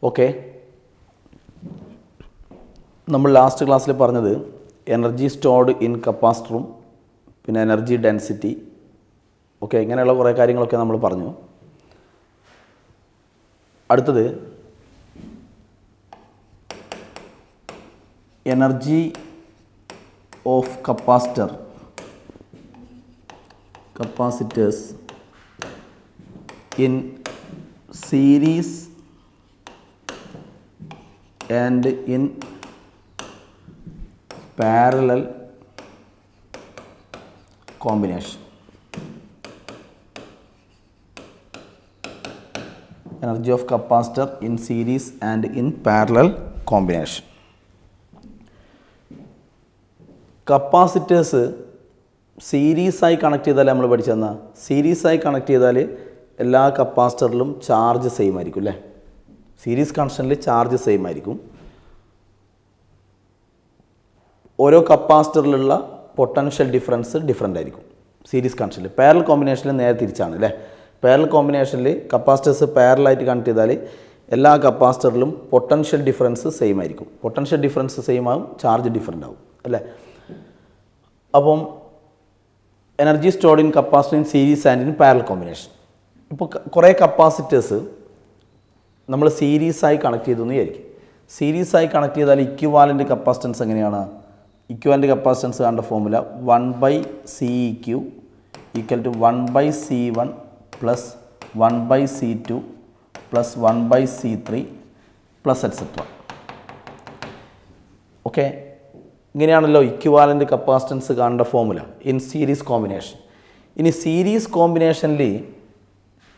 Okay, നമ്മൾ last ക്ലാസ്സിൽ പറഞ്ഞത് എനർജി സ്റ്റോർഡ് ഇൻ കപ്പാസിറ്ററും പിന്നെ എനർജി ഡെൻസിറ്റി, ഓക്കെ, ഇങ്ങനെയുള്ള കുറേ കാര്യങ്ങളൊക്കെ നമ്മൾ പറഞ്ഞു. അടുത്തത് energy of capacitors in series and in parallel combination. Energy of capacitor in series and in parallel combination. Capacitors സീരീസായി കണക്ട് ചെയ്താൽ നമ്മൾ പഠിച്ചെന്നാൽ സീരീസായി കണക്ട് ചെയ്താൽ എല്ലാ കപ്പാസിറ്ററിലും ചാർജ് സെയിം ആയിരിക്കും അല്ലേ. സീരീസ് കണക്ഷനിൽ ചാർജ് സെയിം ആയിരിക്കും. ഓരോ കപ്പാസിറ്ററിലുള്ള പൊട്ടൻഷ്യൽ ഡിഫറൻസ് ഡിഫറൻ്റ് ആയിരിക്കും സീരീസ് കണക്ഷനിൽ. പാരലൽ കോമ്പിനേഷനിൽ നേരെ തിരിച്ചാണ് അല്ലേ. പാരലൽ കോമ്പിനേഷനിൽ കപ്പാസിറ്റേഴ്സ് പാരലായിട്ട് കണക്ട് ചെയ്താൽ എല്ലാ കപ്പാസിറ്ററിലും പൊട്ടൻഷ്യൽ ഡിഫറൻസ് സെയിം ആയിരിക്കും. പൊട്ടൻഷ്യൽ ഡിഫറൻസ് സെയിം ആകും, ചാർജ് ഡിഫറൻ്റ് ആവും അല്ലേ. അപ്പം energy stored in capacitor in series and in parallel combination. ഇപ്പോൾ കുറേ കപ്പാസിറ്റേഴ്സ് നമ്മൾ സീരീസായി കണക്ട് ചെയ്തു എന്ന് വിചാരിക്കും. സീരീസായി കണക്ട് ചെയ്താൽ ഇക്വിവാലൻ്റ് കപ്പാസിറ്റൻസ് എങ്ങനെയാണ്? ഇക്വിവാലൻ്റ് കപ്പാസിറ്റൻസ് കണ്ട formula 1/CEQ equal to 1/C1 plus 1/C2 plus 1/C3 plus etcetera. Okay, ഇങ്ങനെയാണല്ലോ ഇക്വിവാലൻ്റ് കപ്പാസിറ്റൻസ് കാണേണ്ട ഫോർമുല ഇൻ സീരീസ് കോമ്പിനേഷൻ. ഇനി സീരീസ് കോമ്പിനേഷനിൽ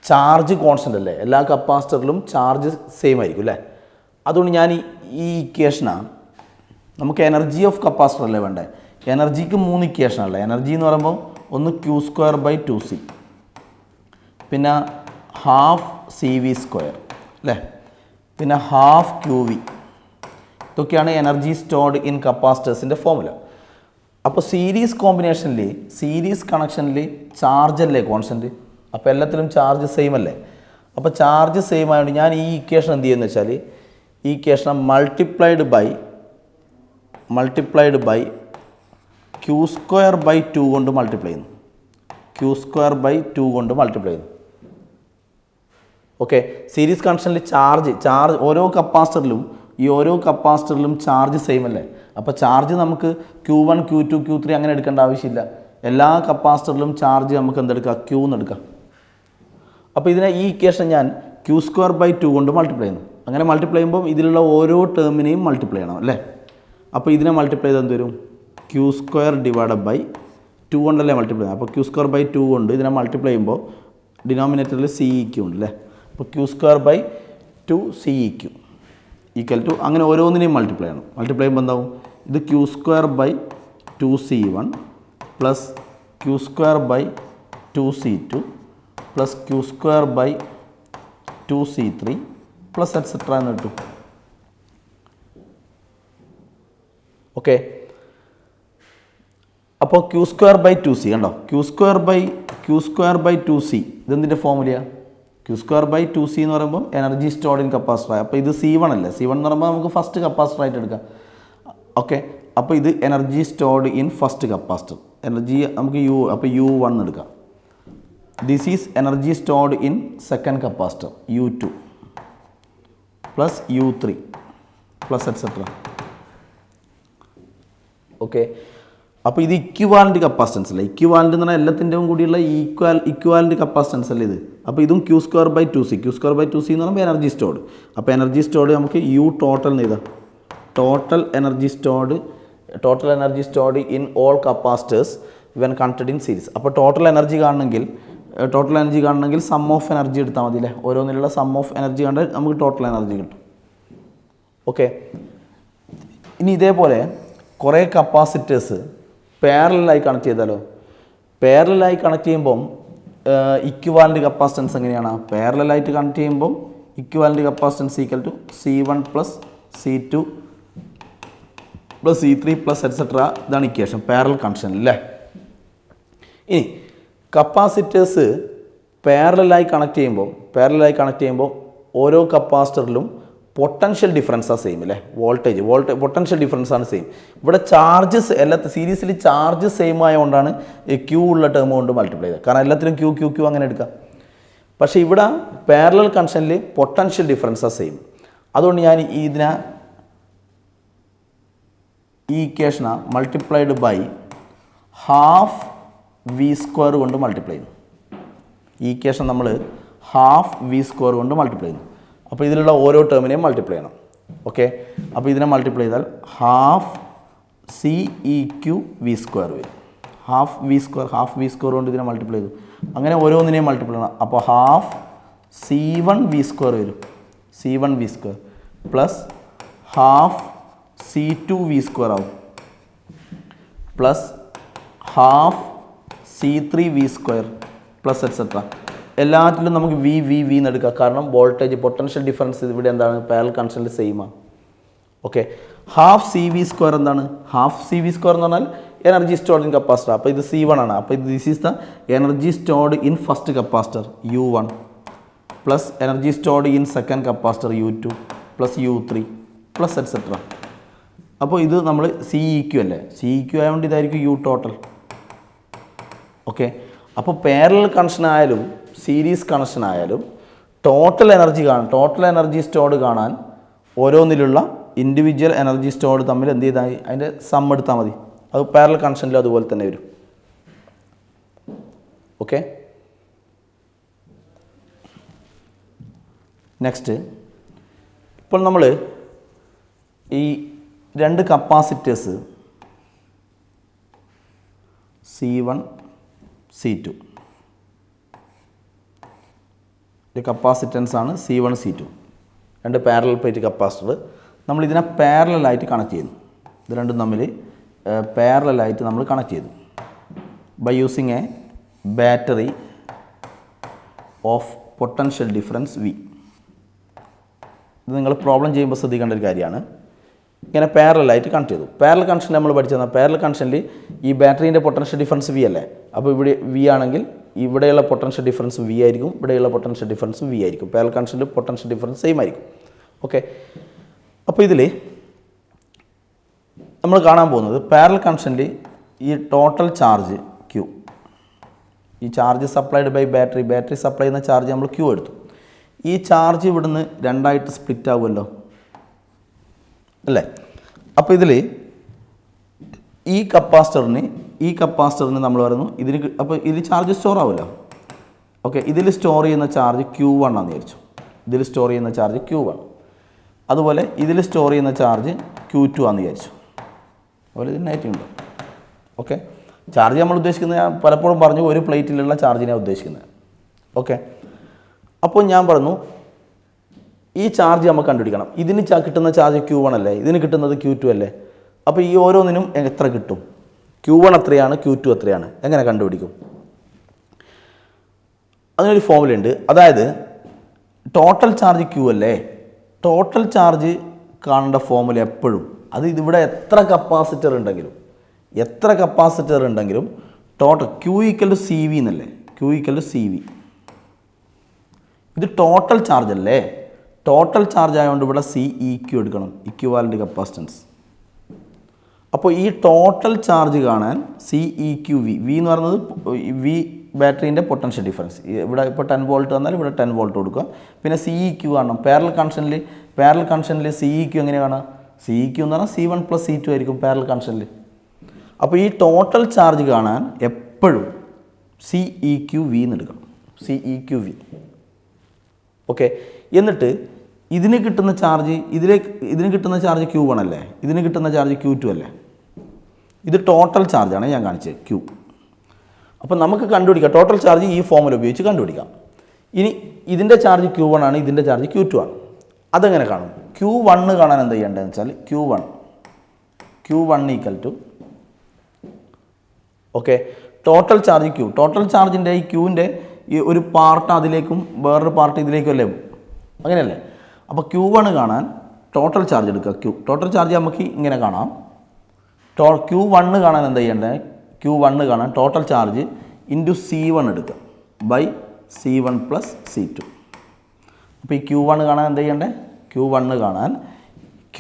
ചാർജ് കോൺസ്റ്റൻ്റ് അല്ലേ, എല്ലാ കപ്പാസിറ്ററിലും ചാർജ് സെയിം ആയിരിക്കും അല്ലേ. അതുകൊണ്ട് ഞാൻ ഈ ഇക്വേഷനാണ്, നമുക്ക് എനർജി ഓഫ് കപ്പാസിറ്റർ അല്ലേ വേണ്ടേ. എനർജിക്ക് 3 ഇക്വേഷനല്ലേ. എനർജി എന്ന് പറയുമ്പോൾ ഒന്ന് Q²/2C, പിന്നെ ½ CV² അല്ലേ, പിന്നെ ½ QV. ഇതൊക്കെയാണ് എനർജി സ്റ്റോർഡ് ഇൻ കപ്പാസിറ്റേഴ്സിൻ്റെ ഫോർമുല. അപ്പോൾ സീരീസ് കോമ്പിനേഷനിൽ സീരീസ് കണക്ഷനിൽ ചാർജ് അല്ലേ കോൺസ്റ്റൻറ്റ്, അപ്പോൾ എല്ലാത്തിലും ചാർജ് സെയിം അല്ലേ. അപ്പോൾ ചാർജ് സെയിം ആയതുകൊണ്ട് ഞാൻ ഈ ഇക്വേഷൻ എന്ത് ചെയ്യുന്നത് വെച്ചാൽ ഈ ഇക്വേഷൻ മൾട്ടിപ്ലൈഡ് ബൈ Q²/2 കൊണ്ട് മൾട്ടിപ്ലൈ ചെയ്യുന്നു. Q²/2 കൊണ്ട് മൾട്ടിപ്ലൈ ചെയ്യുന്നു. ഓക്കെ, സീരീസ് കണക്ഷനിൽ ചാർജ് ഓരോ കപ്പാസിറ്ററിലും ചാർജ് സെയിം അല്ലേ. അപ്പോൾ ചാർജ് നമുക്ക് Q1 Q2 Q3 അങ്ങനെ എടുക്കേണ്ട ആവശ്യമില്ല. എല്ലാ കപ്പാസിറ്ററിലും ചാർജ് നമുക്ക് എന്തെടുക്കാം, Q എന്ന് എടുക്കാം. അപ്പോൾ ഇതിനെ ഈ ഇക്വേഷൻ ഞാൻ Q²/2 കൊണ്ട് മൾട്ടിപ്ലൈ ചെയ്യുന്നു. അങ്ങനെ മൾട്ടിപ്ലൈ ചെയ്യുമ്പോൾ ഇതിലുള്ള ഓരോ ടേമിനെയും മൾട്ടിപ്ലൈ ചെയ്യണം അല്ലേ. അപ്പോൾ ഇതിനെ മൾട്ടിപ്ലൈ ചെയ്ത് എന്ത് വരും, Q²/2 കൊണ്ടല്ലേ മൾട്ടിപ്ലൈ ചെയ്യുന്നത്. അപ്പോൾ Q²/2 കൊണ്ട് ഇതിനെ മൾട്ടിപ്ലൈ ചെയ്യുമ്പോൾ ഡിനോമിനേറ്ററിൽ CEQ ഉണ്ട് അല്ലേ. അപ്പോൾ Q²/2 CEQ ഈക്വൽ ടു അങ്ങനെ ഓരോന്നിനെയും മൾട്ടിപ്ലൈ ചെയ്യണം. മൾട്ടിപ്ലൈ ചെയ്യുമ്പോൾ എന്താവും, ഇത് Q²/2 C1 plus Q²/2 C2 plus Q²/2 C3 plus et cetera എന്ന് കിട്ടും. ഓക്കെ, അപ്പോൾ Q²/2C കണ്ടോ, Q²/2C ഇതെന്തിൻ്റെ ഫോർമുലയാണ്? Q²/2C എന്ന് പറയുമ്പോൾ എനർജി സ്റ്റോർഡ് ഇൻ കപ്പാസിറ്റർ. അപ്പോൾ ഇത് C1 അല്ലേ. C1 എന്ന് പറയുമ്പോൾ നമുക്ക് ഫസ്റ്റ് കപ്പാസിറ്റർ ആയിട്ട് എടുക്കാം. ഓക്കെ, അപ്പോൾ ഇത് energy stored in first capacitor. Energy നമുക്ക് അപ്പോൾ U1 എടുക്കാം. This is energy stored in second capacitor U2 plus U3 plus etcetera. Okay, അപ്പോൾ ഇത് ഇക്വിവാലൻ്റ് കപ്പാസിറ്റൻസ് അല്ലേ. ഇക്വിവാലൻ്റ് എന്ന് പറഞ്ഞാൽ എല്ലാത്തിൻ്റെയും കൂടിയുള്ള ഇക്വിവാലൻ്റ് കപ്പാസിറ്റൻസ് അല്ലേ ഇത്. അപ്പോൾ ഇതും Q²/2C എന്ന് പറയുമ്പോൾ എനർജി സ്റ്റോർഡ്. അപ്പോൾ എനർജി സ്റ്റോർഡ് നമുക്ക് U ടോട്ടൽ എന്ന് എഴുതാം. Total energy stored in all capacitors when connected in series. അപ്പോൾ ടോട്ടൽ എനർജി കാണണമെങ്കിൽ സം ഓഫ് എനർജി എടുത്താൽ മതി അല്ലേ. ഓരോന്നിലുള്ള സം ഓഫ് എനർജി കണ്ടാൽ നമുക്ക് ടോട്ടൽ എനർജി കിട്ടും. ഓക്കെ, ഇനി ഇതേപോലെ കുറേ കപ്പാസിറ്റേഴ്സ് പാരലായി കണക്ട് ചെയ്താലോ. പാരലായി കണക്ട് ചെയ്യുമ്പം ഇക്വിവാലൻ്റ് കപ്പാസിറ്റൻസ് എങ്ങനെയാണ്? പാരലായിട്ട് കണക്ട് ചെയ്യുമ്പം equivalent capacitance equal to C1 plus C2 plus C3 plus etcetera. ഇതാണ് ഇക്വേഷൻ പാരലൽ കണക്ഷൻ അല്ലേ. ഇനി കപ്പാസിറ്റേഴ്സ് പാരലായി കണക്ട് ചെയ്യുമ്പോൾ ഓരോ കപ്പാസിറ്ററിലും പൊട്ടൻഷ്യൽ ഡിഫറൻസ് ആ സെയിം അല്ലേ, വോൾട്ടേജ് പൊട്ടൻഷ്യൽ ഡിഫറൻസ് ആണ് സെയിം. ഇവിടെ ചാർജസ് എല്ലാ സീരീസിൽ ചാർജ് സെയിം ആയതുകൊണ്ടാണ് ഈ ക്യൂ ഉള്ള ടേം കൊണ്ട് മൾട്ടിപ്ലൈ ചെയ്തത്. കാരണം എല്ലാത്തിലും ക്യൂ ക്യൂ ക്യൂ അങ്ങനെ എടുക്കാം. പക്ഷേ ഇവിടെ പാരലൽ കണക്ഷനിൽ പൊട്ടൻഷ്യൽ ഡിഫറൻസ് ആ സെയിം. അതുകൊണ്ട് ഞാൻ ഇതിനെ ഈ ഇക്വേഷനെ മൾട്ടിപ്ലൈഡ് ബൈ ഹാഫ് v² കൊണ്ട് മൾട്ടിപ്ലൈ ചെയ്യുന്നു. ഈ ഇക്വേഷൻ നമ്മൾ ഹാഫ് v² കൊണ്ട് മൾട്ടിപ്ലൈ ചെയ്യുന്നു. അപ്പോൾ ഇതിലുള്ള ഓരോ ടേമിനെയും മൾട്ടിപ്ലൈ ചെയ്യണം. ഓക്കെ, അപ്പോൾ ഇതിനെ മൾട്ടിപ്ലൈ ചെയ്താൽ ഹാഫ് CEQ v² വരും. ഹാഫ് v² കൊണ്ട് ഇതിനെ മൾട്ടിപ്ലൈ ചെയ്തു. അങ്ങനെ ഓരോന്നിനെയും മൾട്ടിപ്ലൈ ചെയ്യണം. അപ്പോൾ ഹാഫ് C1 v² വരും. C1 v² plus half C2 v² ആവും plus half C3 v² plus etcetera. എല്ലാറ്റിലും നമുക്ക് വി എന്ന് എടുക്കാം. കാരണം വോൾട്ടേജ് പൊട്ടൻഷ്യൽ ഡിഫറൻസ് ഇവിടെ എന്താണ്, പാരലൽ കണക്ഷനിൽ സെയിം ആണ്. ഓക്കെ, ഹാഫ് CV² എന്താണ്, ഹാഫ് CV² എന്ന് പറഞ്ഞാൽ എനർജി സ്റ്റോർഡ് ഇൻ കപ്പാസിറ്റർ. അപ്പോൾ ഇത് C1 ആണ്. അപ്പോൾ this is the energy stored in first capacitor U1 plus energy stored in second capacitor U2 plus U3 plus etcetera. അപ്പോൾ ഇത് നമ്മൾ CEQ അല്ലേ, CEQ ആയതുകൊണ്ട് ഇതായിരിക്കും U ടോട്ടൽ. ഓക്കെ, അപ്പോൾ പാരലൽ കണക്ഷൻ ആയാലും സീരീസ് കണക്ഷൻ ആയാലും ടോട്ടൽ എനർജി സ്റ്റോർഡ് കാണാൻ ഓരോന്നിലുള്ള ഇൻഡിവിജ്വൽ എനർജി സ്റ്റോർഡ് തമ്മിൽ എന്ത് ചെയ്താൽ അതിൻ്റെ സം എടുത്താൽ മതി. അത് പാരലൽ കണക്ഷനിൽ അതുപോലെ തന്നെ വരും. ഓക്കെ, നെക്സ്റ്റ് ഇപ്പോൾ നമ്മൾ ഈ രണ്ട് കപ്പാസിറ്റേഴ്സ് C1 C2 കപ്പാസിറ്റൻസ് ആണ് C1 C2, രണ്ട് പാരലൽ പ്ലേറ്റ് കപ്പാസിറ്റർ. നമ്മൾ ഇതിനെ പാരലായിട്ട് കണക്ട് ചെയ്യുന്നു. ഇത് രണ്ടും തമ്മിൽ പാരലായിട്ട് നമ്മൾ കണക്ട് ചെയ്തു by using a battery of potential difference V. ഇത് നിങ്ങൾ പ്രോബ്ലം ചെയ്യുമ്പോൾ ശ്രദ്ധിക്കേണ്ട ഒരു കാര്യമാണ്. ഇങ്ങനെ പാരലായിട്ട് കണക്ട് ചെയ്തു. പാരലൽ കണക്ഷൻ നമ്മൾ പഠിച്ചത് പാരലൽ കണക്ഷനിൽ ഈ ബാറ്ററീൻ്റെ പൊട്ടൻഷ്യൽ ഡിഫറൻസ് V അല്ലേ. അപ്പോൾ ഇവിടെ V ആണെങ്കിൽ ഇവിടെയുള്ള പൊട്ടൻഷ്യൽ ഡിഫറൻസ് V ആയിരിക്കും, ഇവിടെയുള്ള പൊട്ടൻഷ്യൽ ഡിഫറൻസ് V ആയിരിക്കും. പാരലൽ കണക്ഷനിൽ പൊട്ടൻഷ്യൽ ഡിഫറൻസ് സെയിം ആയിരിക്കും. ഓക്കെ, അപ്പോൾ ഇതിൽ നമ്മൾ കാണാൻ പോകുന്നത് പാരലൽ കണക്ഷനിൽ ഈ ടോട്ടൽ ചാർജ് Q, ഈ charge supplied by battery supply ചെയ്യുന്ന ചാർജ് നമ്മൾ Q എടുത്തു. ഈ ചാർജ് ഇവിടുന്ന് രണ്ടായിട്ട് സ്പ്ലിറ്റ് ആവുമല്ലോ അല്ലേ. അപ്പോൾ ഇതിൽ ഈ കപ്പാസിറ്ററിന് നമ്മൾ പറയുന്നു ഇതിന്, അപ്പോൾ ഇതിൽ ചാർജ് സ്റ്റോർ ആവുമല്ലോ. ഓക്കെ, ഇതിൽ സ്റ്റോർ ചെയ്യുന്ന ചാർജ് Q1 ആണെന്ന് വിചാരിച്ചു. ഇതിൽ സ്റ്റോർ ചെയ്യുന്ന ചാർജ് Q1. അതുപോലെ ഇതിൽ സ്റ്റോർ ചെയ്യുന്ന ചാർജ് Q2 ആണെന്ന് വിചാരിച്ചു. അതുപോലെ ഇതിന് നെഗറ്റീവ് ഉണ്ട്. ഓക്കെ, ചാർജ് നമ്മൾ ഉദ്ദേശിക്കുന്നത് ഞാൻ പലപ്പോഴും പറഞ്ഞു ഒരു പ്ലേറ്റിലുള്ള ചാർജിനെയാണ് ഉദ്ദേശിക്കുന്നത്. ഓക്കെ, അപ്പോൾ ഞാൻ പറഞ്ഞു ഈ ചാർജ് നമുക്ക് കണ്ടുപിടിക്കണം. ഇതിന് കിട്ടുന്ന ചാർജ് Q1 അല്ലേ, ഇതിന് കിട്ടുന്നത് Q2 അല്ലേ. അപ്പോൾ ഈ ഓരോന്നിനും എത്ര കിട്ടും, Q1 എത്രയാണ് Q2 എത്രയാണ്, എങ്ങനെ കണ്ടുപിടിക്കും? അതിനൊരു ഫോർമുല ഉണ്ട്. അതായത് ടോട്ടൽ ചാർജ് Q അല്ലേ, ടോട്ടൽ ചാർജ് കാണേണ്ട ഫോർമുല എപ്പോഴും അത് ഇതിവിടെ എത്ര കപ്പാസിറ്റർ ഉണ്ടെങ്കിലും ടോട്ടൽ Q = CV എന്നല്ലേ, Q = CV. ഇത് ടോട്ടൽ ചാർജ് അല്ലേ, ടോട്ടൽ ചാർജ് ആയതുകൊണ്ട് ഇവിടെ CEQ എടുക്കണം, ഇക്വിവാലൻ്റ് കപ്പാസിറ്റൻസ്. അപ്പോൾ ഈ ടോട്ടൽ ചാർജ് കാണാൻ CEQ V എന്ന് പറയുന്നത് V ബാറ്ററീൻ്റെ പൊട്ടൻഷ്യൽ ഡിഫറൻസ്. ഇവിടെ ഇപ്പോൾ 10 വോൾട്ട് വന്നാൽ ഇവിടെ 10 വോൾട്ട് കൊടുക്കുക. പിന്നെ CEQ കാണണം. പാരലൽ കണക്ഷനിൽ CEQ എങ്ങനെ കാണാം, CEQ എന്ന് പറഞ്ഞാൽ C1 + C2 ആയിരിക്കും പാരലൽ കണക്ഷനിൽ. അപ്പോൾ ഈ ടോട്ടൽ ചാർജ് കാണാൻ എപ്പോഴും CEQ V എന്ന് എടുക്കണം, CEQ V. ഓക്കെ, എന്നിട്ട് ഇതിന് കിട്ടുന്ന ചാർജ് Q1 അല്ലേ, ഇതിന് കിട്ടുന്ന ചാർജ് Q2 അല്ലേ. ഇത് ടോട്ടൽ ചാർജാണ് ഞാൻ കാണിച്ചത് Q. അപ്പോൾ നമുക്ക് കണ്ടുപിടിക്കാം ടോട്ടൽ ചാർജ് ഈ ഫോർമുല ഉപയോഗിച്ച് കണ്ടുപിടിക്കാം. ഇനി ഇതിൻ്റെ ചാർജ് Q1 ആണ്, ഇതിൻ്റെ ചാർജ് Q2 ആണ്. അതെങ്ങനെ കാണും? Q1 കാണാൻ എന്താ ചെയ്യേണ്ടതെന്ന് വെച്ചാൽ Q1 = okay total charge Q. Total ചാർജിൻ്റെ ഈ Qൻ്റെ ഈ ഒരു പാർട്ട് അതിലേക്കും വേറൊരു പാർട്ട് ഇതിലേക്കും അല്ലേ, അങ്ങനെയല്ലേ. അപ്പോൾ Q1 കാണാൻ ടോട്ടൽ ചാർജ് എടുക്കുക. ടോട്ടൽ ചാർജ് നമുക്ക് ഇങ്ങനെ കാണാം. Q1 കാണാൻ എന്താ ചെയ്യേണ്ടത്, Q1 കാണാൻ ടോട്ടൽ ചാർജ് ഇൻറ്റു C1 എടുക്കുക ബൈ C1 + C2. അപ്പോൾ ഈ Q1 കാണാൻ എന്താ ചെയ്യേണ്ടത്, Q1 കാണാൻ Q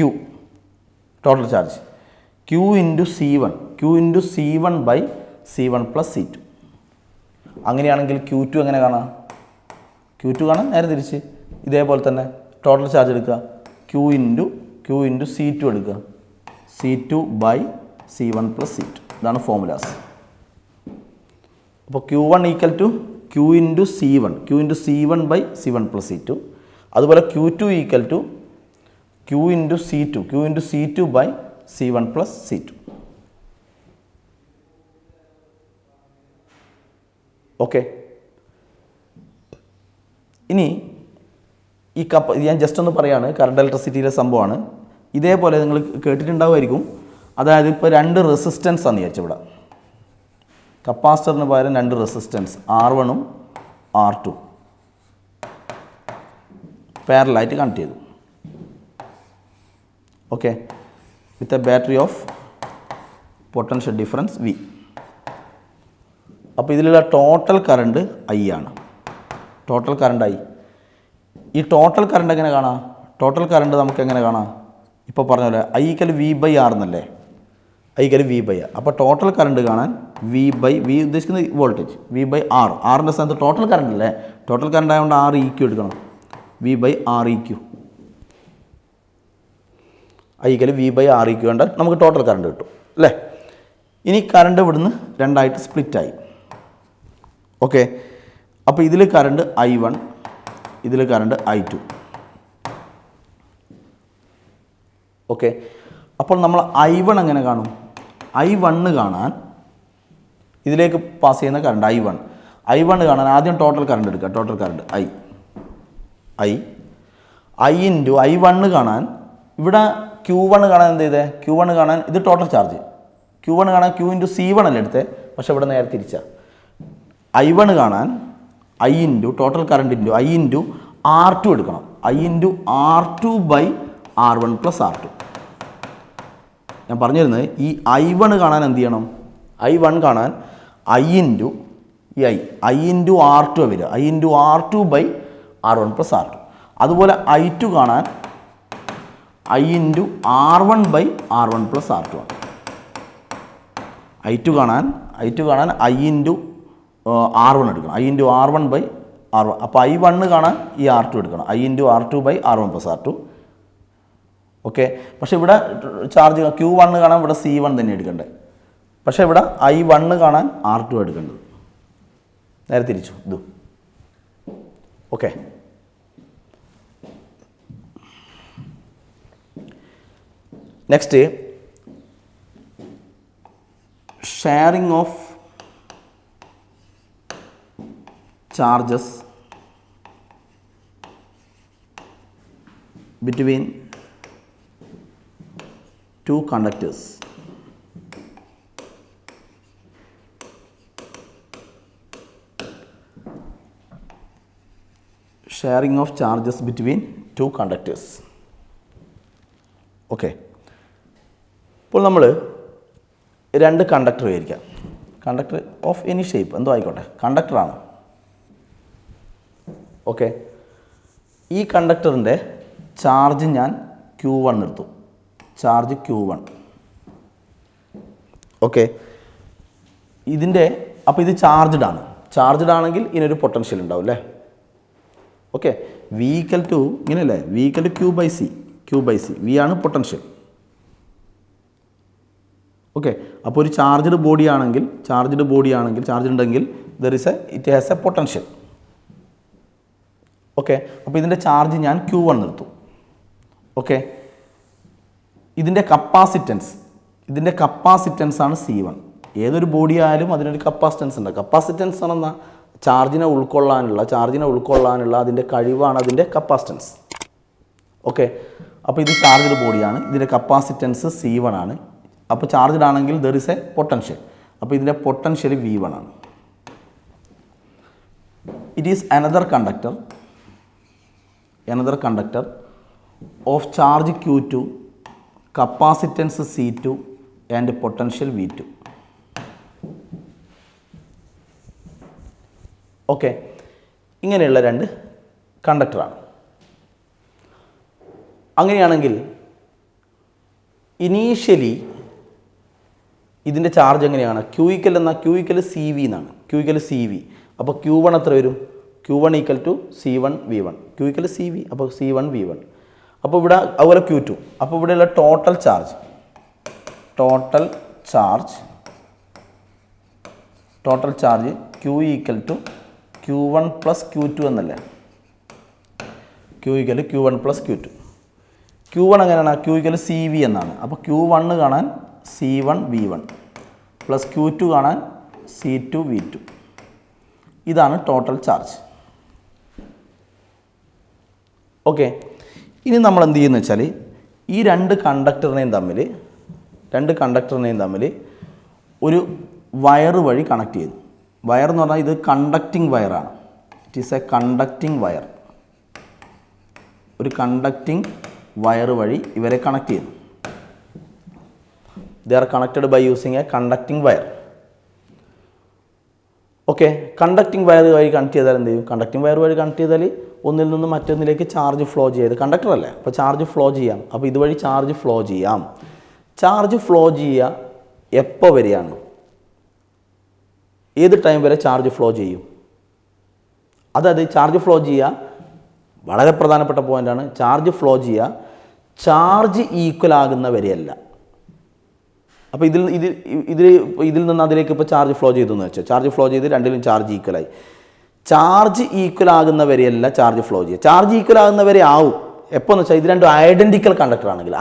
total charge Q into C1 Q into C1 by C1 plus C2. അങ്ങനെയാണെങ്കിൽ Q2 എങ്ങനെ കാണാം? Q2 കാണാൻ നേരെ തിരിച്ച് ഇതേപോലെ തന്നെ ടോട്ടൽ ചാർജ് എടുക്കുക, Q ഇൻറ്റു C2 എടുക്കുക, C2 by C1 plus C2. ഇതാണ് ഫോർമുലാസ്. അപ്പോൾ Q1 equal to Q into C1 by C1 plus C2. അതുപോലെ Q2 equal to Q into C2 by C1 plus C2. Okay, ഇനി ഈ ഞാൻ just ഒന്ന് പറയാണ്, current ഇലക്ട്രിസിറ്റിയിലെ സംഭവമാണ്. ഇതേപോലെ നിങ്ങൾ കേട്ടിട്ടുണ്ടാവുമായിരിക്കും. അതായത് ഇപ്പോൾ 2 റെസിസ്റ്റൻസ് ആണ് വിചാരിച്ചു. ഇവിടെ കപ്പാസിറ്ററിന് പകരം 2 റെസിസ്റ്റൻസ് R1 ഉം R2 പാരലായിട്ട് കണക്ട് ചെയ്തു. Okay, with a battery of potential difference V. അപ്പോൾ ഇതിലുള്ള ടോട്ടൽ കറണ്ട് I ആണ്. Total current I. ഈ ടോട്ടൽ കറണ്ട് എങ്ങനെ കാണാം? ടോട്ടൽ കറണ്ട് നമുക്ക് എങ്ങനെ കാണാം? ഇപ്പോൾ പറഞ്ഞ പോലെ I ഈക്വൽ V/R എന്നല്ലേ? I equal V/R. അപ്പോൾ ടോട്ടൽ കറണ്ട് കാണാൻ V ഉദ്ദേശിക്കുന്നത് വോൾട്ടേജ്, V/R. ആറിൻ്റെ സ്ഥാനത്ത് ടോട്ടൽ കറണ്ട് അല്ലേ? ടോട്ടൽ കറണ്ട് ആയതുകൊണ്ട് REQ എടുക്കണം, V/REQ. I ഈക്വൽ V/REQ കണ്ടാൽ നമുക്ക് ടോട്ടൽ കറണ്ട് കിട്ടും അല്ലേ? ഇനി കറണ്ട് ഇവിടുന്ന് 2ആയിട്ട് സ്പ്ലിറ്റായി. ഓക്കെ, അപ്പോൾ ഇതിൽ കറണ്ട് I1, ഇതിൽ കറണ്ട് I2. ഓക്കെ, അപ്പോൾ നമ്മൾ I1 എങ്ങനെ കാണും? I1 കാണാൻ ഇതിലേക്ക് പാസ് ചെയ്യുന്ന കറണ്ട് I1 കാണാൻ ആദ്യം ടോട്ടൽ കറണ്ട് എടുക്കുക. Total current I into I1 കാണാൻ ഇവിടെ Q1 കാണാൻ എന്ത് ചെയ്തേ? Q1 കാണാൻ ഇത് ടോട്ടൽ ചാർജ്. Q1 കാണാൻ Q ഇൻറ്റു C1 അല്ലേ എടുത്തേ? പക്ഷെ ഇവിടെ നേരെ തിരിച്ചാണ്. I1 കാണാൻ I into total current into I into R2 എടുക്കണം. I into R2 by R1 plus R2. ഞാൻ പറഞ്ഞിരുന്നത് ഈ I1 കാണാൻ എന്ത് ചെയ്യണം? I1 കാണാൻ I into I into R2 വരിക, I into R2 by R1 plus R2. അതുപോലെ I2 കാണാൻ I into R1 by R1 plus R2 ആണ്. I2 കാണാൻ I ഇൻറ്റു R1 എടുക്കണം, I into R1 by R1. അപ്പോൾ I1 കാണാൻ ഈ R2 എടുക്കണം, I into R2 by R1 plus R2. Okay, പക്ഷേ ഇവിടെ ചാർജ് Q1 കാണാൻ ഇവിടെ C1 തന്നെ എടുക്കണ്ടേ? പക്ഷേ ഇവിടെ I1 കാണാൻ R2 എടുക്കേണ്ടത്. നേരെ തിരിച്ചു ഇത്. Okay, next sharing of charges between 2 conductors. Sharing of charges between 2 conductors. Okay, ഇപ്പോൾ നമ്മൾ 2 കണ്ടക്ടർ വിചാരിക്കാം. കണ്ടക്ടർ ഓഫ് എനി ഷേപ്പ് എന്തോ ആയിക്കോട്ടെ, കണ്ടക്ടറാണ്. ഓക്കെ, ഈ കണ്ടക്ടറിൻ്റെ ചാർജ് ഞാൻ Q1 നിർത്തും. Charge Q1. ഓക്കെ, ഇതിൻ്റെ അപ്പോൾ ഇത് ചാർജ്ഡ് ആണെങ്കിൽ ഇതിനൊരു പൊട്ടൻഷ്യൽ ഉണ്ടാവും അല്ലേ? ഓക്കെ, V ഈക്വൽ ടു ഇങ്ങനെയല്ലേ? V equal to Q by C. V ആണ് പൊട്ടൻഷ്യൽ. ഓക്കെ, അപ്പോൾ ഒരു ചാർജ്ഡ് ബോഡി ആണെങ്കിൽ ചാർജ് ഉണ്ടെങ്കിൽ it has a potential. Okay, അപ്പോൾ ഇതിൻ്റെ ചാർജ് ഞാൻ Q1 നിർത്തും. ഓക്കെ, ഇതിൻ്റെ കപ്പാസിറ്റൻസ് ആണ് C1. ഏതൊരു ബോഡി ആയാലും അതിനൊരു കപ്പാസിറ്റൻസ് ഉണ്ട്. കപ്പാസിറ്റൻസ് ആണെന്നാൽ ചാർജിനെ ഉൾക്കൊള്ളാനുള്ള അതിൻ്റെ കഴിവാണ് അതിൻ്റെ കപ്പാസിറ്റൻസ്. ഓക്കെ, അപ്പോൾ ഇത് ചാർജ്ഡ് ബോഡിയാണ്, ഇതിൻ്റെ കപ്പാസിറ്റൻസ് C1 ആണ്. അപ്പോൾ ചാർജ്ഡ് ആണെങ്കിൽ ദർ ഇസ് എ പൊട്ടൻഷ്യൽ. അപ്പോൾ ഇതിൻ്റെ പൊട്ടൻഷ്യൽ V1 ആണ്. It is another conductor of charge Q2, capacitance C2 and potential V2. Okay, ഇങ്ങനെയുള്ള 2 കണ്ടക്ടറാണ്. അങ്ങനെയാണെങ്കിൽ ഇനീഷ്യലി ഇതിൻ്റെ ചാർജ് എങ്ങനെയാണ്? ക്യൂ ഈക്വൽ എന്നാൽ ക്യൂ ഈക്വൽ സി വി എന്നാണ്. Q equal C V. അപ്പോൾ Q1 എത്ര വരും? Q1 equal to C1 V1. Q equal C V. അപ്പോൾ C1 V1. അപ്പോൾ ഇവിടെ അതുപോലെ Q2. അപ്പോൾ ഇവിടെയുള്ള total charge Q equal to Q1 plus Q2 എന്നല്ലേ? Q equal Q1 plus Q2. Q1 എങ്ങനെയാണ്? Q ഈക്വൽ സി വി എന്നാണ്. അപ്പോൾ Q1 കാണാൻ C1 V1 പ്ലസ് Q2 കാണാൻ C2 V2. ഇതാണ് ടോട്ടൽ ചാർജ്. ഓക്കെ, ഇനി നമ്മൾ എന്ത് ചെയ്യുന്നു വെച്ചാൽ ഈ രണ്ട് കണ്ടക്ടറിനെയും തമ്മിൽ ഒരു വയർ വഴി കണക്ട് ചെയ്തു. വയർ എന്ന് പറഞ്ഞാൽ ഇത് കണ്ടക്റ്റിംഗ് വയറാണ്. It is a conducting wire. ഒരു കണ്ടക്റ്റിംഗ് വയർ വഴി ഇവരെ കണക്ട് ചെയ്യുന്നു. They are connected by using a conducting wire. Okay, conducting wire വഴി കണക്ട് ചെയ്താൽ എന്ത് ചെയ്യും? കണ്ടക്റ്റിംഗ് വയർ വഴി കണക്ട് ചെയ്താൽ ഒന്നിൽ നിന്ന് മറ്റൊന്നിലേക്ക് ചാർജ് ഫ്ലോ ചെയ്ത് കണ്ടക്ടർ അല്ലേ, അപ്പോൾ ചാർജ് ഫ്ലോ ചെയ്യാം. അപ്പോൾ ഇതുവഴി ചാർജ് ഫ്ലോ ചെയ്യാം. ചാർജ് ഫ്ലോ ചെയ്യുക എപ്പോൾ വരെയാണ്? ഏത് ടൈം വരെ ചാർജ് ഫ്ലോ ചെയ്യും? അതായത് ചാർജ് ഫ്ലോ ചെയ്യുക വളരെ പ്രധാനപ്പെട്ട പോയിൻ്റാണ്. ചാർജ് ഫ്ലോ ചെയ്യുക ചാർജ് ഈക്വൽ ആകുന്ന വരെയല്ല. അപ്പോൾ ഇതിൽ നിന്ന് അതിലേക്ക് ഇപ്പോൾ ചാർജ് ഫ്ലോ ചെയ്തു എന്ന് വെച്ചാൽ ചാർജ് ഫ്ലോ ചെയ്ത് രണ്ടിലും ചാർജ് ഈക്വലായി. ചാർജ് ഈക്വൽ ആകുന്ന വരെയല്ല ചാർജ് ഫ്ലോ ചെയ്യുക. ചാർജ് ഈക്വൽ ആകുന്ന വരെ ആവും. എപ്പോൾ എന്ന് വെച്ചാൽ ഇത് രണ്ടും ഐഡൻറ്റിക്കൽ കണ്ടക്ടർ ആണെങ്കിൽ,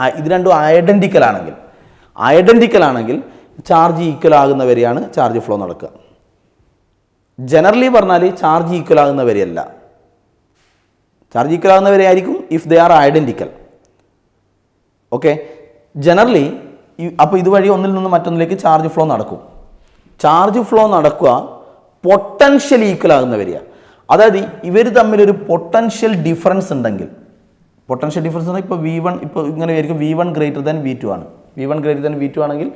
ഐഡൻറ്റിക്കൽ ആണെങ്കിൽ ചാർജ് ഈക്വൽ ആകുന്ന വരെയാണ് ചാർജ് ഫ്ലോ നടക്കുക. ജനറലി പറഞ്ഞാൽ ചാർജ് ഈക്വൽ ആകുന്ന വരെയല്ല. ചാർജ് ഈക്വൽ ആകുന്ന വരെ ആയിരിക്കും if they are identical. Okay, generally അപ്പോൾ ഇതുവഴി ഒന്നിൽ നിന്ന് മറ്റൊന്നിലേക്ക് ചാർജ് ഫ്ലോ നടക്കും. ചാർജ് ഫ്ലോ നടക്കുക പൊട്ടൻഷ്യൽ ഈക്വൽ ആകുന്ന വരെയാണ്. അതായത് ഇവർ തമ്മിലൊരു പൊട്ടൻഷ്യൽ ഡിഫറൻസ് ഉണ്ടെങ്കിൽ, പൊട്ടൻഷ്യൽ ഡിഫറൻസ് ഇപ്പോൾ V1 ഇപ്പോൾ ഇങ്ങനെ ആയിരിക്കും, V1 ഗ്രേറ്റർ ദാൻ V2 ആണ്. V1 ഗ്രേറ്റർ ദാൻ V2 ആണെങ്കിൽ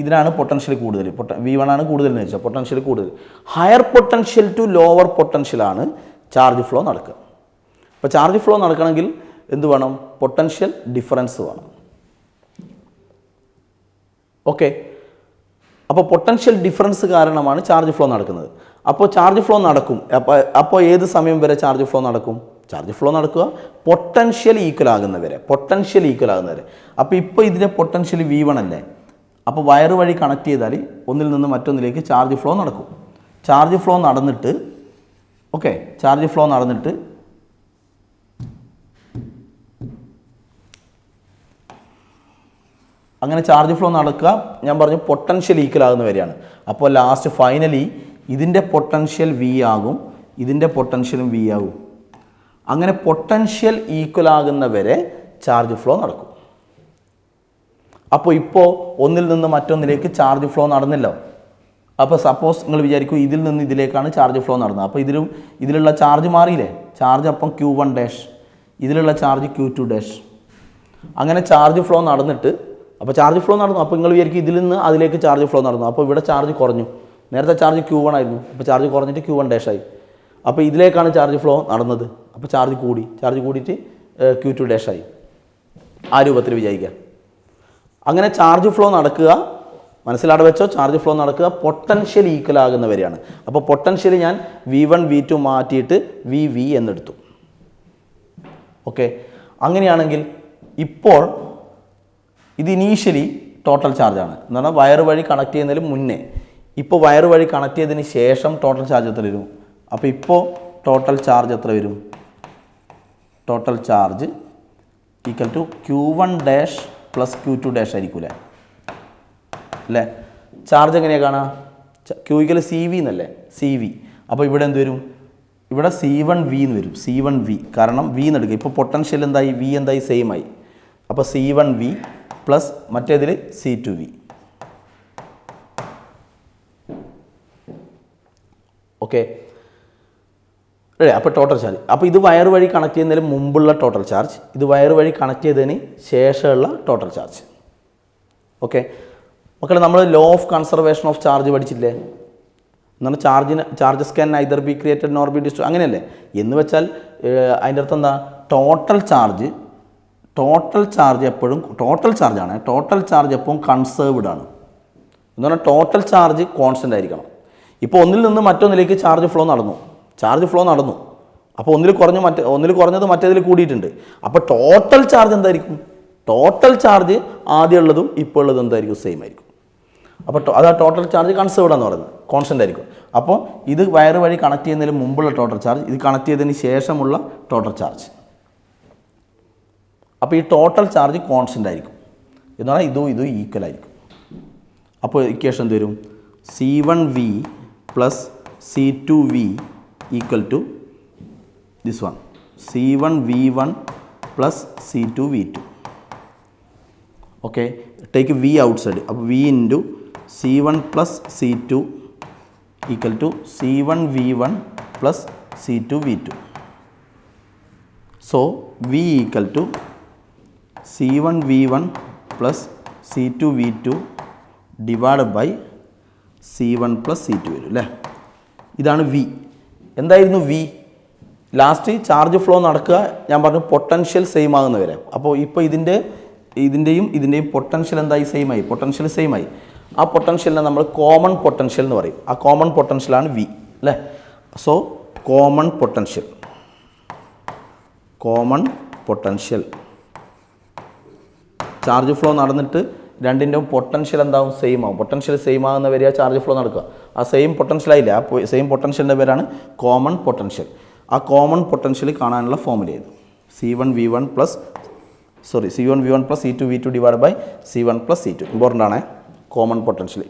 ഇതിനാണ് പൊട്ടൻഷ്യൽ കൂടുതൽ, V1 ആണ് കൂടുതൽ എന്ന് വെച്ചാൽ പൊട്ടൻഷ്യൽ കൂടുതൽ. ഹയർ പൊട്ടൻഷ്യൽ ടു ലോവർ പൊട്ടൻഷ്യലാണ് ചാർജ് ഫ്ലോ നടക്കുക. അപ്പോൾ ചാർജ് ഫ്ലോ നടക്കണമെങ്കിൽ എന്ത് വേണം? പൊട്ടൻഷ്യൽ ഡിഫറൻസ് വേണം. ഓക്കെ, അപ്പോൾ പൊട്ടൻഷ്യൽ ഡിഫറൻസ് കാരണമാണ് ചാർജ് ഫ്ലോ നടക്കുന്നത്. അപ്പോൾ ചാർജ് ഫ്ലോ നടക്കും. അപ്പോൾ ഏത് സമയം വരെ ചാർജ് ഫ്ലോ നടക്കും? ചാർജ് ഫ്ലോ നടക്കുക പൊട്ടൻഷ്യൽ ഈക്വൽ ആകുന്നവരെ. അപ്പോൾ ഇപ്പോൾ ഇതിൻ്റെ പൊട്ടൻഷ്യൽ V1 അല്ലേ? അപ്പോൾ വയർ വഴി കണക്ട് ചെയ്താൽ ഒന്നിൽ നിന്ന് മറ്റൊന്നിലേക്ക് ചാർജ് ഫ്ലോ നടക്കും. ചാർജ് ഫ്ലോ നടന്നിട്ട് അങ്ങനെ ചാർജ് ഫ്ലോ നടക്കുക, ഞാൻ പറഞ്ഞു പൊട്ടൻഷ്യൽ ഈക്വൽ ആകുന്ന വരെയാണ്. അപ്പോൾ ലാസ്റ്റ് ഫൈനലി ഇതിൻ്റെ പൊട്ടൻഷ്യൽ V ആകും, ഇതിൻ്റെ പൊട്ടൻഷ്യലും V ആകും. അങ്ങനെ പൊട്ടൻഷ്യൽ ഈക്വൽ ആകുന്ന വരെ ചാർജ് ഫ്ലോ നടക്കും. അപ്പോൾ ഇപ്പോൾ ഒന്നിൽ നിന്ന് മറ്റൊന്നിലേക്ക് ചാർജ് ഫ്ലോ നടന്നില്ലോ. അപ്പോൾ സപ്പോസ് നിങ്ങൾ വിചാരിക്കും ഇതിൽ നിന്ന് ഇതിലേക്കാണ് ചാർജ് ഫ്ലോ നടന്നത്. അപ്പോൾ ഇതിലുള്ള ചാർജ് മാറിയില്ലേ? ചാർജ് അപ്പം Q1 ഡാഷ്, ഇതിലുള്ള ചാർജ് Q2 ഡാഷ്. അങ്ങനെ ചാർജ് ഫ്ലോ നടന്നിട്ട് അപ്പോൾ ചാർജ് ഫ്ലോ നടന്നു. അപ്പോൾ നിങ്ങൾ വിചാരിക്കും ഇതിൽ നിന്ന് അതിലേക്ക് ചാർജ് ഫ്ലോ നടന്നു. അപ്പോൾ ഇവിടെ ചാർജ് കുറഞ്ഞു. നേരത്തെ ചാർജ് Q1 ആയിരുന്നു, അപ്പോൾ ചാർജ് കുറഞ്ഞിട്ട് Q1 ഡാഷ് ആയി. അപ്പോൾ ഇതിലേക്കാണ് ചാർജ് ഫ്ലോ നടന്നത്. അപ്പോൾ ചാർജ് കൂടിയിട്ട് Q2 ഡാഷ് ആയി. ആ രൂപത്തിൽ വിചാരിക്കുക. അങ്ങനെ ചാർജ് ഫ്ലോ നടക്കുക, മനസ്സിലാടെ വെച്ചോ, ചാർജ് ഫ്ലോ നടക്കുക പൊട്ടൻഷ്യൽ ഈക്വൽ ആകുന്നവരെയാണ്. അപ്പോൾ പൊട്ടൻഷ്യൽ ഞാൻ V1 V2 മാറ്റിയിട്ട് VV എന്നെടുത്തു. ഓക്കെ, അങ്ങനെയാണെങ്കിൽ ഇപ്പോൾ ഇത് ഇനീഷ്യലി ടോട്ടൽ ചാർജാണ് എന്ന് പറഞ്ഞാൽ വയർ വഴി കണക്ട് ചെയ്യുന്നതിന് മുന്നേ. ഇപ്പോൾ വയർ വഴി കണക്ട് ചെയ്തതിന് ശേഷം ടോട്ടൽ ചാർജ് എത്ര വരും? അപ്പോൾ ഇപ്പോൾ ടോട്ടൽ ചാർജ് എത്ര വരും? Total charge equal to Q1 dash plus Q2 dash ആയിരിക്കും അല്ലേ? ചാർജ് എങ്ങനെയാണ് കാണുക? Q ഈക്വൽ CV എന്നല്ലേ? CV. അപ്പോൾ ഇവിടെ എന്ത് വരും? ഇവിടെ C1V എന്ന് വരും. C1V, കാരണം V എന്ന് എടുക്കുക. ഇപ്പോൾ പൊട്ടൻഷ്യൽ എന്തായി? V എന്തായി? സെയിം ആയി. അപ്പോൾ C1V പ്ലസ് മറ്റേതിൽ C2V. ഓക്കെ, അപ്പോൾ ടോട്ടൽ ചാർജ്. അപ്പോൾ ഇത് വയർ വഴി കണക്ട് ചെയ്യുന്നതിന് മുമ്പുള്ള ടോട്ടൽ ചാർജ്, ഇത് വയർ വഴി കണക്ട് ചെയ്തതിന് ശേഷമുള്ള ടോട്ടൽ ചാർജ്. ഓക്കെ മക്കളെ, നമ്മൾ law of conservation of charge പഠിച്ചില്ലേ? എന്നാൽ charges can neither be created nor B destroyed, അങ്ങനെയല്ലേ? എന്ന് വെച്ചാൽ അതിൻ്റെ അർത്ഥം എന്താ? ടോട്ടൽ ചാർജ് ടോട്ടൽ ചാർജ് എപ്പോഴും ടോട്ടൽ ചാർജാണ്, ടോട്ടൽ ചാർജ് എപ്പോഴും കൺസേർവ്ഡ് ആണ്. എന്ന് പറഞ്ഞാൽ ടോട്ടൽ ചാർജ് കോൺസ്റ്റൻ്റ് ആയിരിക്കണം. ഇപ്പോൾ ഒന്നിൽ നിന്ന് മറ്റൊന്നിലേക്ക് ചാർജ് ഫ്ലോ നടന്നു. അപ്പോൾ ഒന്നിൽ കുറഞ്ഞത് മറ്റേതിൽ കൂടിയിട്ടുണ്ട്. അപ്പോൾ ടോട്ടൽ ചാർജ് എന്തായിരിക്കും? ടോട്ടൽ ചാർജ് ആദ്യം ഉള്ളതും ഇപ്പോൾ ഉള്ളതും എന്തായിരിക്കും? സെയിം ആയിരിക്കും. അപ്പോൾ അതാ ടോട്ടൽ ചാർജ് കൺസേർവ്ഡ് എന്ന് പറയുന്നത്, കോൺസ്റ്റൻ്റ് ആയിരിക്കും. അപ്പോൾ ഇത് വയർ വഴി കണക്ട് ചെയ്യുന്നതിന് മുമ്പുള്ള ടോട്ടൽ ചാർജ്, ഇത് കണക്ട് ചെയ്തതിന് ശേഷമുള്ള ടോട്ടൽ ചാർജ്. അപ്പോൾ ഈ ടോട്ടൽ ചാർജ് കോൺസ്റ്റൻ്റ് ആയിരിക്കും എന്ന് പറഞ്ഞാൽ ഇതും ഈക്വൽ ആയിരിക്കും. അപ്പോൾ ഇക്വേഷൻ തരും C1V plus C2V equal to this one C1V1 plus C2V2. Okay, take V outside. അപ്പോൾ V into C1 plus C2 equal to C1V1 plus C2V2. So V equal to C1V1 plus C2V2 divide by C1 plus C2 വരും അല്ലേ. ഇതാണ് V. എന്തായിരുന്നു V? Last charge flow നടക്കുക, ഞാൻ പറഞ്ഞു potential same ആകുന്ന വരെ. അപ്പോൾ ഇപ്പോൾ ഇതിൻ്റെയും പൊട്ടൻഷ്യൽ എന്തായി? സെയിം ആയി. ആ പൊട്ടൻഷ്യലിനെ നമ്മൾ കോമൺ പൊട്ടൻഷ്യൽ എന്ന് പറയും. ആ കോമൺ പൊട്ടൻഷ്യലാണ് V അല്ലേ. So common potential charge flow നടന്നിട്ട് രണ്ടിൻ്റെയും പൊട്ടൻഷ്യൽ എന്താവും? സെയിം ആവും. പൊട്ടൻഷ്യൽ സെയിം ആകുന്ന വരെ ചാർജ് ഫ്ലോ നടക്കുക. ആ സെയിം പൊട്ടൻഷ്യലായില്ല, ആ സെയിം പൊട്ടൻഷ്യലിൻ്റെ പേരാണ് കോമൺ പൊട്ടൻഷ്യൽ. ആ കോമൺ പൊട്ടൻഷ്യൽ കാണാനുള്ള ഫോർമുല ചെയ്തു C1V1 plus C2V2 divide by C1 plus C2. Important ആണ് common potential.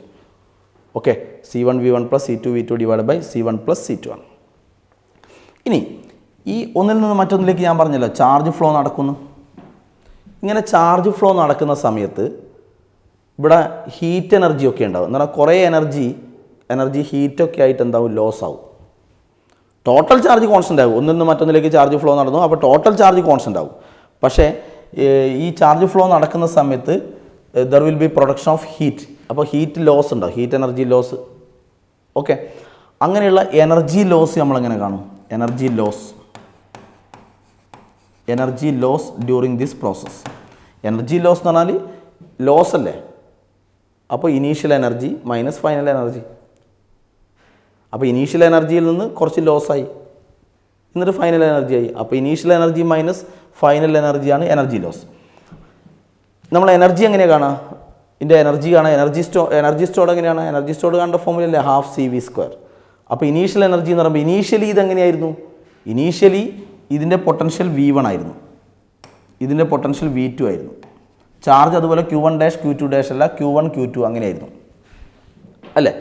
Okay, C1V1 plus C2V2 divide by C1 plus C2 ആണ്. ഇനി ഈ ഒന്നിൽ നിന്ന് മറ്റൊന്നിലേക്ക് ഞാൻ പറഞ്ഞല്ലോ ചാർജ് ഫ്ലോ നടക്കുന്നു. ഇങ്ങനെ ചാർജ് ഫ്ലോ നടക്കുന്ന സമയത്ത് ഇവിടെ ഹീറ്റ് എനർജി ഒക്കെ ഉണ്ടാവും. എന്ന് പറഞ്ഞാൽ കുറേ എനർജി ഹീറ്റൊക്കെ ആയിട്ട് എന്താവും? ലോസ് ആവും. ടോട്ടൽ ചാർജ് കോൺസ്റ്റൻ്റ് ആകും. ഒന്നിൽ നിന്ന് മറ്റൊന്നിലേക്ക് ചാർജ് ഫ്ലോ നടന്നു, അപ്പോൾ ടോട്ടൽ ചാർജ് കോൺസ്റ്റൻ്റ് ആകും. പക്ഷേ ഈ ചാർജ് ഫ്ലോ നടക്കുന്ന സമയത്ത് there will be production of heat. അപ്പോൾ ഹീറ്റ് ലോസ് ഉണ്ടാവും, ഹീറ്റ് എനർജി ലോസ്. ഓക്കെ, അങ്ങനെയുള്ള എനർജി ലോസ് നമ്മളെങ്ങനെ കാണും? Energy loss during this process. Energy loss എന്ന് പറഞ്ഞാൽ ലോസ് അല്ലേ. അപ്പോൾ initial energy minus final energy. അപ്പോൾ ഇനീഷ്യൽ എനർജിയിൽ നിന്ന് കുറച്ച് ലോസായി, എന്നിട്ട് ഫൈനൽ എനർജി ആയി. അപ്പോൾ ഇനീഷ്യൽ എനർജി മൈനസ് ഫൈനൽ എനർജിയാണ് എനർജി ലോസ്. നമ്മൾ എനർജി എങ്ങനെയാണ് കാണുക? ഇതിൻ്റെ എനർജി കാണാൻ എനർജി സ്റ്റോർഡ് എങ്ങനെയാണ്? എനർജി സ്റ്റോർഡ് കാണേണ്ട ഫോർമുലയല്ലേ ½CV². അപ്പോൾ ഇനീഷ്യൽ എനർജി എന്ന് പറയുമ്പോൾ ഇനീഷ്യലി ഇതെങ്ങനെയായിരുന്നു? ഇനീഷ്യലി ഇതിൻ്റെ പൊട്ടൻഷ്യൽ V1 ആയിരുന്നു, ഇതിൻ്റെ പൊട്ടൻഷ്യൽ V2 ആയിരുന്നു. ചാർജ് അതുപോലെ Q1 ഡാഷ് Q2 ഡാഷ് അല്ല, Q1 Q2 അങ്ങനെയായിരുന്നു അല്ലേ.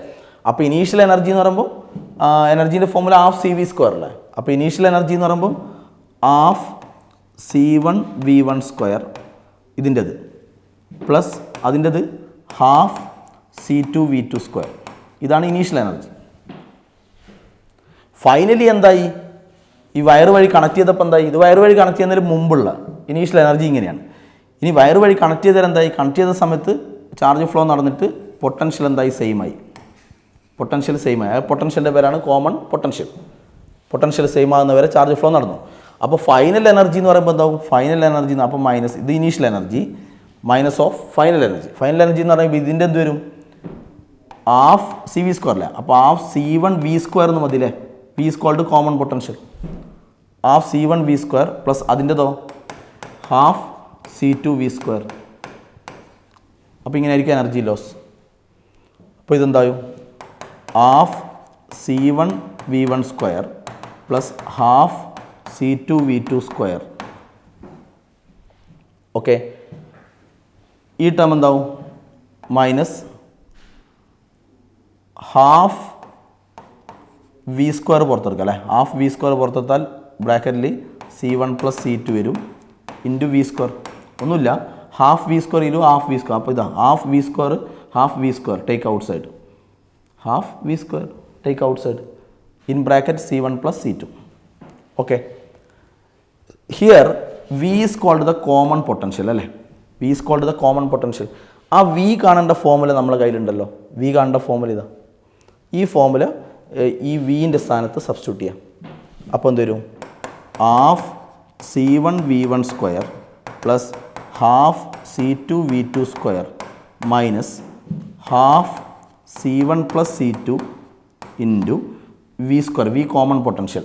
അപ്പോൾ ഇനീഷ്യൽ എനർജി എന്ന് പറയുമ്പോൾ എനർജീൻ്റെ ഫോർമുല ½ അല്ലേ. അപ്പോൾ ഇനീഷ്യൽ എനർജി എന്ന് പറയുമ്പോൾ ½C1V1² ഇതിൻ്റെത് പ്ലസ് അതിൻ്റെത് ½ C2V2². ഇതാണ് ഇനീഷ്യൽ എനർജി. ഫൈനലി എന്തായി? ഈ വയർ വഴി കണക്ട് ചെയ്തപ്പോൾ എന്തായി? ഇത് വയർ വഴി കണക്ട് ചെയ്യുന്നതിന് മുമ്പുള്ള ഇനീഷ്യൽ എനർജി ഇങ്ങനെയാണ്. ഇനി വയർ വഴി കണക്ട് ചെയ്താൽ എന്തായി? കണക്ട് ചെയ്ത സമയത്ത് ചാർജ് ഫ്ലോ നടന്നിട്ട് പൊട്ടൻഷ്യൽ എന്തായി? സെയിം ആയി. ആ പൊട്ടൻഷ്യലിൻ്റെ പേരാണ് കോമൺ പൊട്ടൻഷ്യൽ സെയിം ആകുന്നവരെ ചാർജ് ഫ്ലോ നടന്നു. അപ്പോൾ ഫൈനൽ എനർജി എന്ന് പറയുമ്പോൾ എന്താവും? ഫൈനൽ എനർജി അപ്പോൾ മൈനസ് ഇത് initial energy minus of final energy. Final energy എന്ന് പറയുമ്പോൾ ഇതിൻ്റെ എന്ത് വരും? ½ CV² അല്ലേ. അപ്പോൾ ½ C1V² എന്ന് മതിയില്ലേ. V is called common potential. ½ C1V² plus അതിൻ്റെതോ ½ C2V². അപ്പോൾ ഇങ്ങനെ ആയിരിക്കും എനർജി ലോസ്. അപ്പോൾ ഇതെന്തായും ½ C1V1² പ്ലസ് ½ C2V2². ഓക്കെ, ഈ ടേം എന്താവും? മൈനസ് ½ V² പുറത്തെടുക്കുക അല്ലേ. ½ V² പുറത്തെടുത്താൽ ബ്രാക്കറ്റിൽ C1 പ്ലസ് C2 വരും ഇൻറ്റു V². ഒന്നുമില്ല, ½ V² ½ V². അപ്പോൾ ഇതാ ½ V² take outside, ½ V² take outside in bracket C1 plus C2. Okay, here V is called the common potential അല്ലേ. V is called the common potential. ആ V കാണേണ്ട formula നമ്മുടെ കയ്യിലുണ്ടല്ലോ. V കാണേണ്ട formula ഇതാ. ഈ formula ഈ വിൻ്റെ സ്ഥാനത്ത് സബ്സ്റ്റിറ്റ്യൂട്ട് ചെയ്യാം. അപ്പോൾ എന്ത് വരും? ½ C1V1² plus half C2 V2 square minus half C1 plus C2 into V square, V common potential.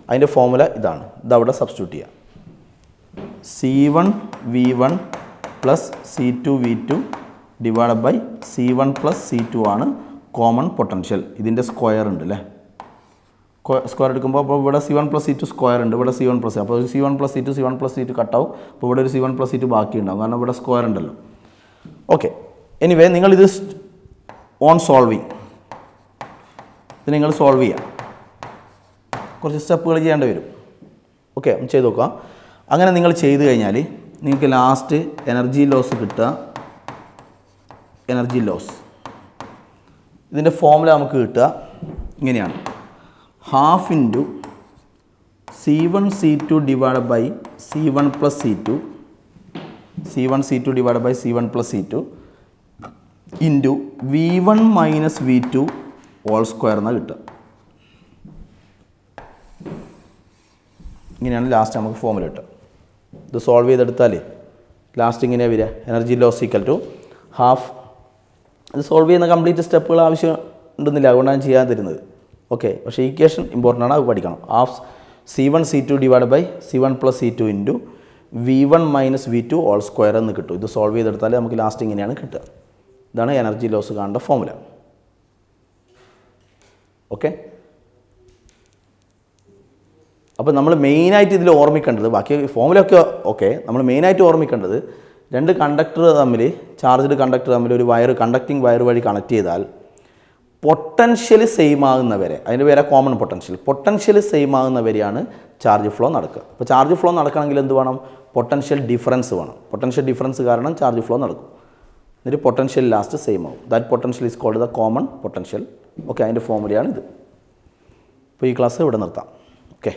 അതിൻ്റെ ഫോർമുല ഇതാണ്, ഇതവിടെ സബ്സ്റ്റിറ്റ്യൂട്ട് ചെയ്യാം. C1 V1 plus C2 V2 divide by C1 plus C2 ആണ് കോമൺ പൊട്ടൻഷ്യൽ. ഇതിൻ്റെ square ഉണ്ട് അല്ലേ, square എടുക്കുമ്പോൾ അപ്പോൾ ഇവിടെ C1 പ്ലസ് C2 സ്ക്വയർ ഉണ്ട്, ഇവിടെ C1 പ്ലസ്, അപ്പോൾ C1 പ്ലസ് C2 കട്ടാവും. അപ്പോൾ ഇവിടെ ഒരു C1 പ്ലസ് C2 ബാക്കി ഉണ്ടാവും, കാരണം ഇവിടെ സ്ക്വയർ ഉണ്ടല്ലോ. ഓക്കെ, എനിവേ നിങ്ങളിത് ഓൺ സോൾവിങ്, ഇത് നിങ്ങൾ സോൾവ് ചെയ്യാം, കുറച്ച് സ്റ്റെപ്പുകൾ ചെയ്യേണ്ടി വരും. ഓക്കെ, ചെയ്ത് നോക്കുക. അങ്ങനെ നിങ്ങൾ ചെയ്ത് കഴിഞ്ഞാൽ നിങ്ങൾക്ക് ലാസ്റ്റ് എനർജി ലോസ് കിട്ടുക. എനർജി ലോസ് ഇതിൻ്റെ ഫോർമുല നമുക്ക് കിട്ടുക ഇങ്ങനെയാണ്, half into C1 C2 divide by C1 plus C2, C1 C2 divide by C1 plus C2 into V1 minus V2 whole square എന്നാണ് കിട്ടുക. ഇങ്ങനെയാണ് ലാസ്റ്റ് നമുക്ക് ഫോർമുല കിട്ടുക. ഇത് സോൾവ് ചെയ്തെടുത്താൽ ലാസ്റ്റ് ഇങ്ങനെയാണ് വരിക, energy loss equal to half. ഇത് സോൾവ് ചെയ്യുന്ന കംപ്ലീറ്റ് സ്റ്റെപ്പുകൾ ആവശ്യം ഉണ്ടെന്നില്ല, അതുകൊണ്ടാണ് ചെയ്യാൻ തരുന്നത്. ഓക്കെ, പക്ഷേ ഈക്വേഷൻ ഇമ്പോർട്ടൻ്റ് ആണ്, അത് പഠിക്കണം. Half C1 C2 divide by C1 plus C2 into V1 minus V2 whole square എന്ന് കിട്ടും. ഇത് സോൾവ് ചെയ്തെടുത്താൽ നമുക്ക് ലാസ്റ്റ് ഇങ്ങനെയാണ് കിട്ടുക. ഇതാണ് എനർജി ലോസ് കാണേണ്ട ഫോർമുല. ഓക്കെ, അപ്പോൾ നമ്മൾ മെയിനായിട്ട് ഇതിൽ ഓർമ്മിക്കേണ്ടത്, ബാക്കി ഫോർമുലയൊക്കെ ഓക്കെ, നമ്മൾ മെയിനായിട്ട് ഓർമ്മിക്കേണ്ടത് രണ്ട് കണ്ടക്ടർ തമ്മിൽ, ചാർജ്ഡ് കണ്ടക്ടർ തമ്മിൽ ഒരു വയർ, കണ്ടക്റ്റിംഗ് വയർ വഴി കണക്ട് ചെയ്താൽ പൊട്ടൻഷ്യൽ സെയിം ആകുന്നവരെ, അതിൻ്റെ പേരാ കോമൺ പൊട്ടൻഷ്യൽ. പൊട്ടൻഷ്യൽ സെയിം ആകുന്നവരെയാണ് ചാർജ് ഫ്ലോ നടക്കുക. അപ്പോൾ ചാർജ് ഫ്ലോ നടക്കണമെങ്കിൽ എന്ത് വേണം? പൊട്ടൻഷ്യൽ ഡിഫറൻസ് വേണം. പൊട്ടൻഷ്യൽ ഡിഫറൻസ് കാരണം ചാർജ് ഫ്ലോ നടക്കും. എന്നിട്ട് പൊട്ടൻഷ്യൽ ലാസ്റ്റ് സെയിം ആവും. That potential is called the common potential. Okay, അതിൻ്റെ ഫോർമുലയാണ് ഇത്. അപ്പോൾ ഈ ക്ലാസ് ഇവിടെ നിർത്താം. ഓക്കെ.